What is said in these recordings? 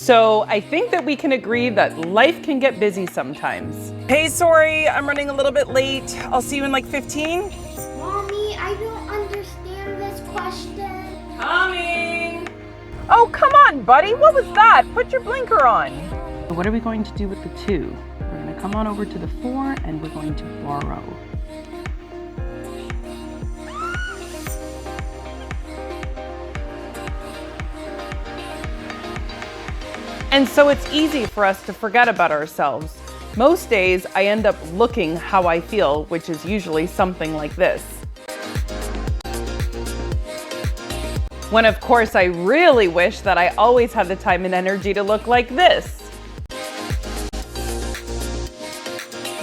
So I think that we can agree that life can get busy sometimes. Hey, sorry, I'm running a little bit late. I'll see you in like 15. Mommy, I don't understand this question. Coming! Oh, come on, buddy. What was that? Put your blinker on. What are we going to do with the 2? We're going to come on over to the 4 and we're going to borrow. And so it's easy for us to forget about ourselves. Most days I end up looking how I feel, which is usually something like this. When of course I really wish that I always had the time and energy to look like this.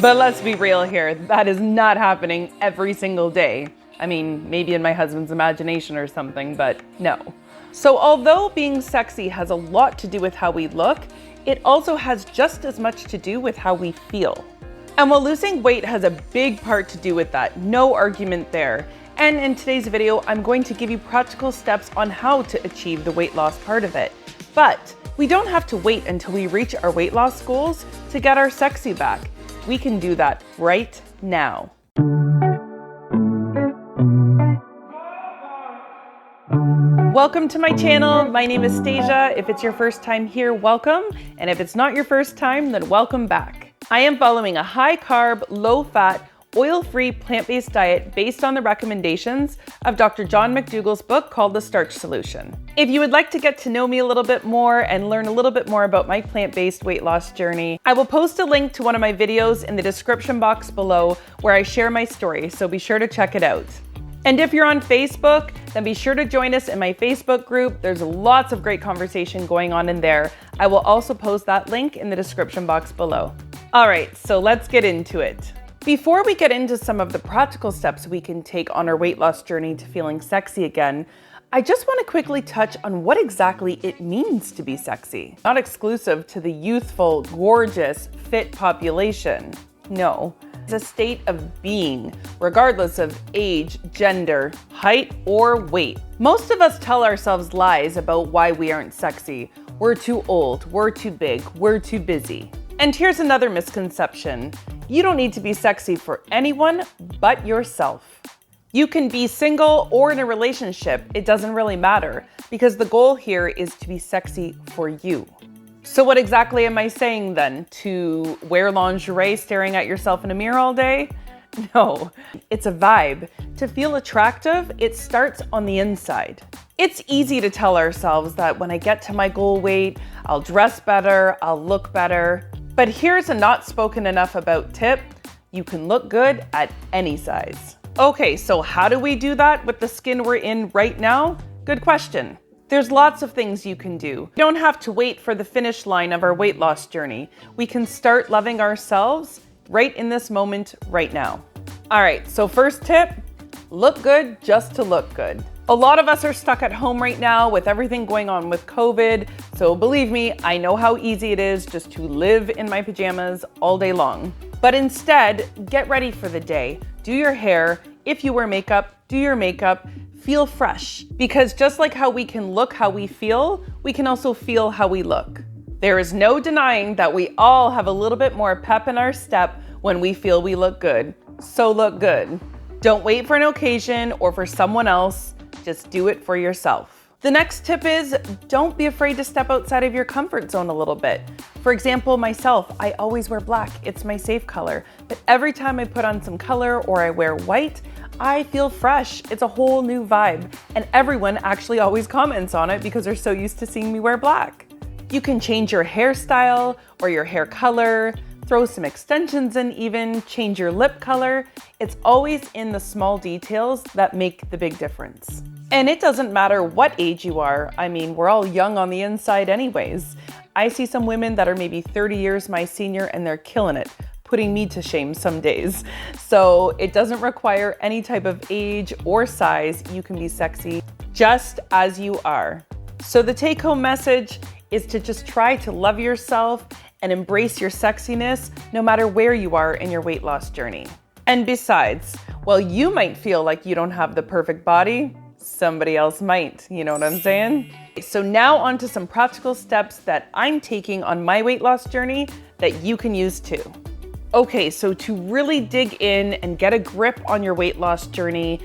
But let's be real here, that is not happening every single day. I mean, maybe in my husband's imagination or something, but no. So although being sexy has a lot to do with how we look, it also has just as much to do with how we feel. And while losing weight has a big part to do with that, no argument there. And in today's video, I'm going to give you practical steps on how to achieve the weight loss part of it. But we don't have to wait until we reach our weight loss goals to get our sexy back. We can do that right now. Welcome to my channel. My name is Stasia. If it's your first time here, welcome. And if it's not your first time, then welcome back. I am following a high carb, low fat, oil-free, plant-based diet based on the recommendations of Dr. John McDougall's book called The Starch Solution. If you would like to get to know me a little bit more and learn a little bit more about my plant-based weight loss journey, I will post a link to one of my videos in the description box below where I share my story, so be sure to check it out. And if you're on Facebook, then be sure to join us in my Facebook group. There's lots of great conversation going on in there. I will also post that link in the description box below. All right, so let's get into it. Before we get into some of the practical steps we can take on our weight loss journey to feeling sexy again, I just want to quickly touch on what exactly it means to be sexy. Not exclusive to the youthful, gorgeous, fit population. No. It's a state of being, regardless of age, gender, height, or weight. Most of us tell ourselves lies about why we aren't sexy. We're too old, we're too big, we're too busy. And here's another misconception. You don't need to be sexy for anyone but yourself. You can be single or in a relationship, it doesn't really matter, because the goal here is to be sexy for you. So what exactly am I saying then? To wear lingerie staring at yourself in a mirror all day? No, it's a vibe. To feel attractive, it starts on the inside. It's easy to tell ourselves that when I get to my goal weight, I'll dress better, I'll look better. But here's a not spoken enough about tip. You can look good at any size. Okay, so how do we do that with the skin we're in right now? Good question. There's lots of things you can do. You don't have to wait for the finish line of our weight loss journey. We can start loving ourselves right in this moment, right now. All right, so first tip, look good just to look good. A lot of us are stuck at home right now with everything going on with COVID. So believe me, I know how easy it is just to live in my pajamas all day long. But instead, get ready for the day. Do your hair. If you wear makeup, do your makeup. Feel fresh, because just like how we can look how we feel, we can also feel how we look. There is no denying that we all have a little bit more pep in our step when we feel we look good. So look good. Don't wait for an occasion or for someone else, just do it for yourself. The next tip is don't be afraid to step outside of your comfort zone a little bit. For example, myself, I always wear black, it's my safe color, but every time I put on some color or I wear white, I feel fresh. It's a whole new vibe. And everyone actually always comments on it because they're so used to seeing me wear black. You can change your hairstyle or your hair color, throw some extensions in even, change your lip color. It's always in the small details that make the big difference. And it doesn't matter what age you are. I mean, we're all young on the inside anyways. I see some women that are maybe 30 years my senior and they're killing it, putting me to shame some days. So it doesn't require any type of age or size. You can be sexy just as you are. So the take-home message is to just try to love yourself and embrace your sexiness no matter where you are in your weight loss journey. And besides, while you might feel like you don't have the perfect body, somebody else might, you know what I'm saying? So now on to some practical steps that I'm taking on my weight loss journey that you can use too. Okay, so to really dig in and get a grip on your weight loss journey,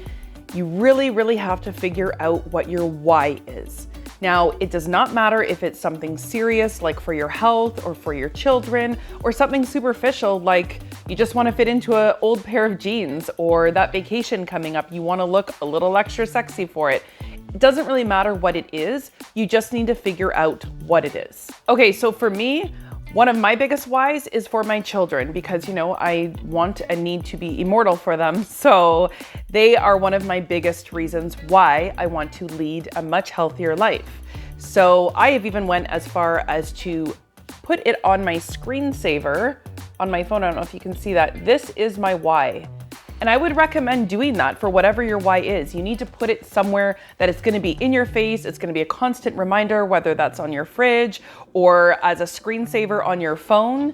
you really have to figure out what your why is. Now, it does not matter if it's something serious like for your health or for your children, or something superficial like you just want to fit into an old pair of jeans, or that vacation coming up, you want to look a little extra sexy for it. It doesn't really matter what it is, you just need to figure out what it is. Okay, so for me, one of my biggest whys is for my children because, I want and need to be immortal for them. So they are one of my biggest reasons why I want to lead a much healthier life. So I have even went as far as to put it on my screensaver on my phone. I don't know if you can see that. This is my why. And I would recommend doing that for whatever your why is. You need to put it somewhere that it's gonna be in your face. It's gonna be a constant reminder, whether that's on your fridge or as a screensaver on your phone.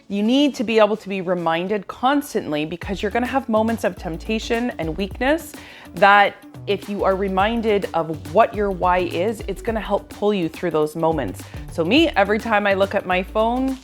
You need to be able to be reminded constantly because you're gonna have moments of temptation and weakness that if you are reminded of what your why is, it's gonna help pull you through those moments. So me, every time I look at my phone,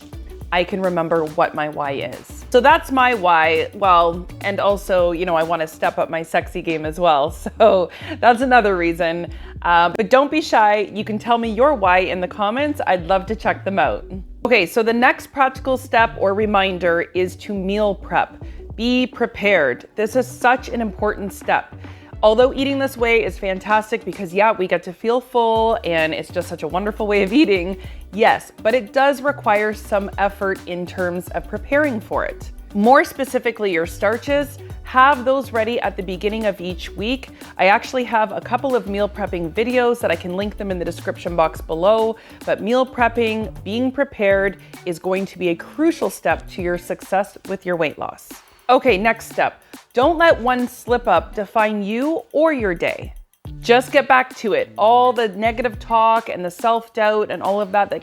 I can remember what my why is. So that's my why. Well, and also, I want to step up my sexy game as well. So that's another reason. But don't be shy. You can tell me your why in the comments. I'd love to check them out. Okay, so the next practical step or reminder is to meal prep. Be prepared. This is such an important step. Although eating this way is fantastic because we get to feel full and it's just such a wonderful way of eating, yes, but it does require some effort in terms of preparing for it. More specifically, your starches, have those ready at the beginning of each week. I actually have a couple of meal prepping videos that I can link them in the description box below, but meal prepping, being prepared is going to be a crucial step to your success with your weight loss. Okay, next step. Don't let one slip up define you or your day. Just get back to it. All the negative talk and the self-doubt and all of that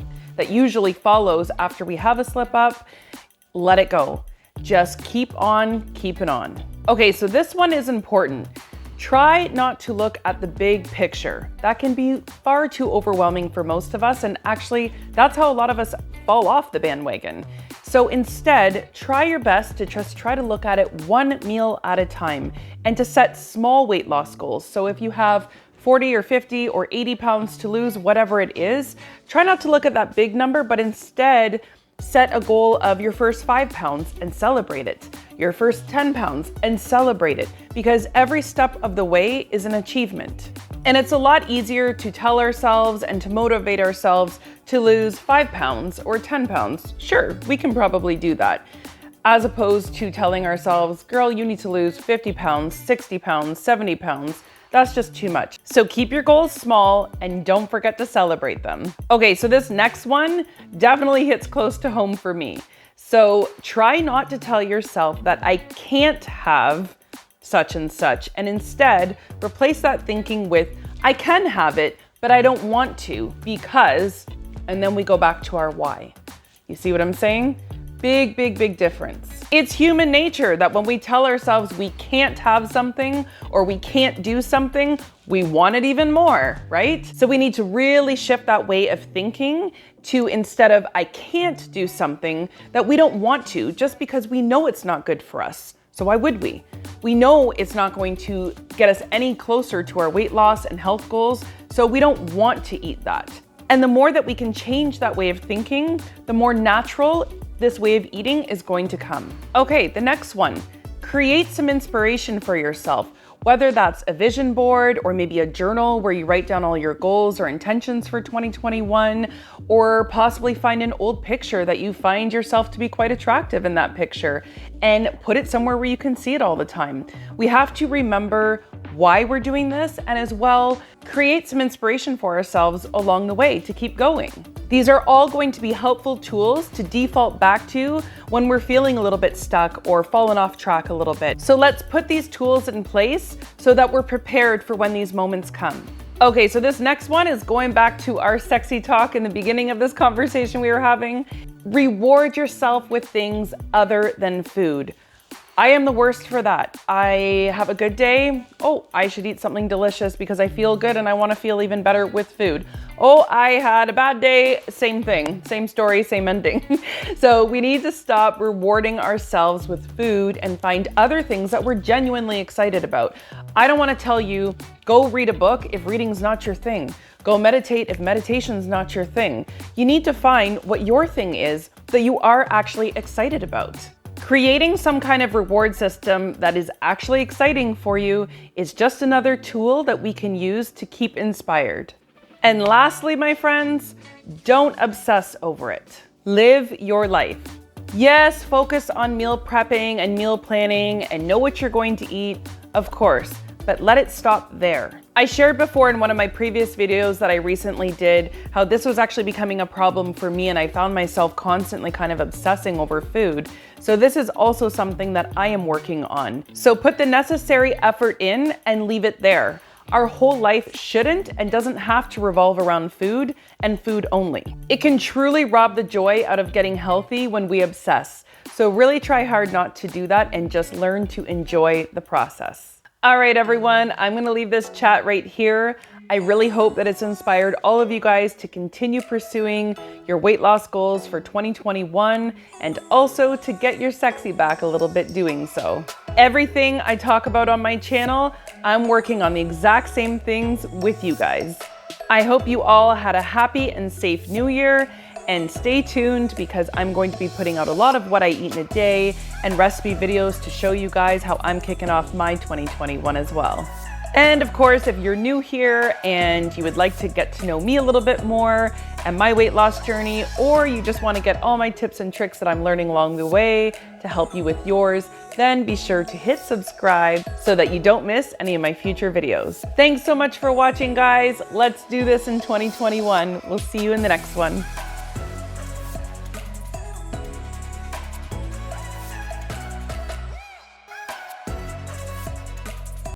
usually follows after we have a slip up, let it go. Just keep on keeping on. Okay, so this one is important. Try not to look at the big picture. That can be far too overwhelming for most of us, and actually, that's how a lot of us fall off the bandwagon. So instead, try your best to just try to look at it one meal at a time and to set small weight loss goals. So if you have 40 or 50 or 80 pounds to lose, whatever it is, try not to look at that big number, but instead set a goal of your first 5 pounds and celebrate it, your first 10 pounds and celebrate it, because every step of the way is an achievement. And it's a lot easier to tell ourselves and to motivate ourselves to lose 5 pounds or 10 pounds. Sure, we can probably do that. As opposed to telling ourselves, girl, you need to lose 50 pounds, 60 pounds, 70 pounds. That's just too much. So keep your goals small and don't forget to celebrate them. Okay, so this next one definitely hits close to home for me. So try not to tell yourself that I can't have such and such, and instead replace that thinking with I can have it, but I don't want to because, and then we go back to our why. You see what I'm saying? Big difference. It's human nature that when we tell ourselves we can't have something or we can't do something, we want it even more, right? So we need to really shift that way of thinking to, instead of I can't do something, that we don't want to just because we know it's not good for us. So why would we? We know it's not going to get us any closer to our weight loss and health goals, so we don't want to eat that. And the more that we can change that way of thinking, the more natural this way of eating is going to come. Okay, the next one, create some inspiration for yourself, whether that's a vision board or maybe a journal where you write down all your goals or intentions for 2021, or possibly find an old picture that you find yourself to be quite attractive in that picture and put it somewhere where you can see it all the time. We have to remember why we're doing this and as well create some inspiration for ourselves along the way to keep going. These are all going to be helpful tools to default back to when we're feeling a little bit stuck or fallen off track a little bit. So let's put these tools in place so that we're prepared for when these moments come. Okay, so this next one is going back to our sexy talk in the beginning of this conversation we were having. Reward yourself with things other than food. I am the worst for that. I have a good day. Oh, I should eat something delicious because I feel good and I want to feel even better with food. Oh, I had a bad day. Same thing, same story, same ending. So we need to stop rewarding ourselves with food and find other things that we're genuinely excited about. I don't want to tell you, go read a book if reading's not your thing. Go meditate if meditation's not your thing. You need to find what your thing is that you are actually excited about. Creating some kind of reward system that is actually exciting for you is just another tool that we can use to keep inspired. And lastly, my friends, don't obsess over it. Live your life. Yes, focus on meal prepping and meal planning and know what you're going to eat, of course, but let it stop there. I shared before in one of my previous videos that I recently did how this was actually becoming a problem for me and I found myself constantly kind of obsessing over food. So this is also something that I am working on. So put the necessary effort in and leave it there. Our whole life shouldn't and doesn't have to revolve around food and food only. It can truly rob the joy out of getting healthy when we obsess. So really try hard not to do that and just learn to enjoy the process. All right, everyone, I'm gonna leave this chat right here. I really hope that it's inspired all of you guys to continue pursuing your weight loss goals for 2021 and also to get your sexy back a little bit doing so. Everything I talk about on my channel, I'm working on the exact same things with you guys. I hope you all had a happy and safe new year, and stay tuned because I'm going to be putting out a lot of what I eat in a day and recipe videos to show you guys how I'm kicking off my 2021 as well. And of course, if you're new here and you would like to get to know me a little bit more and my weight loss journey, or you just want to get all my tips and tricks that I'm learning along the way to help you with yours, then be sure to hit subscribe so that you don't miss any of my future videos. Thanks so much for watching, guys. Let's do this in 2021. We'll see you in the next one.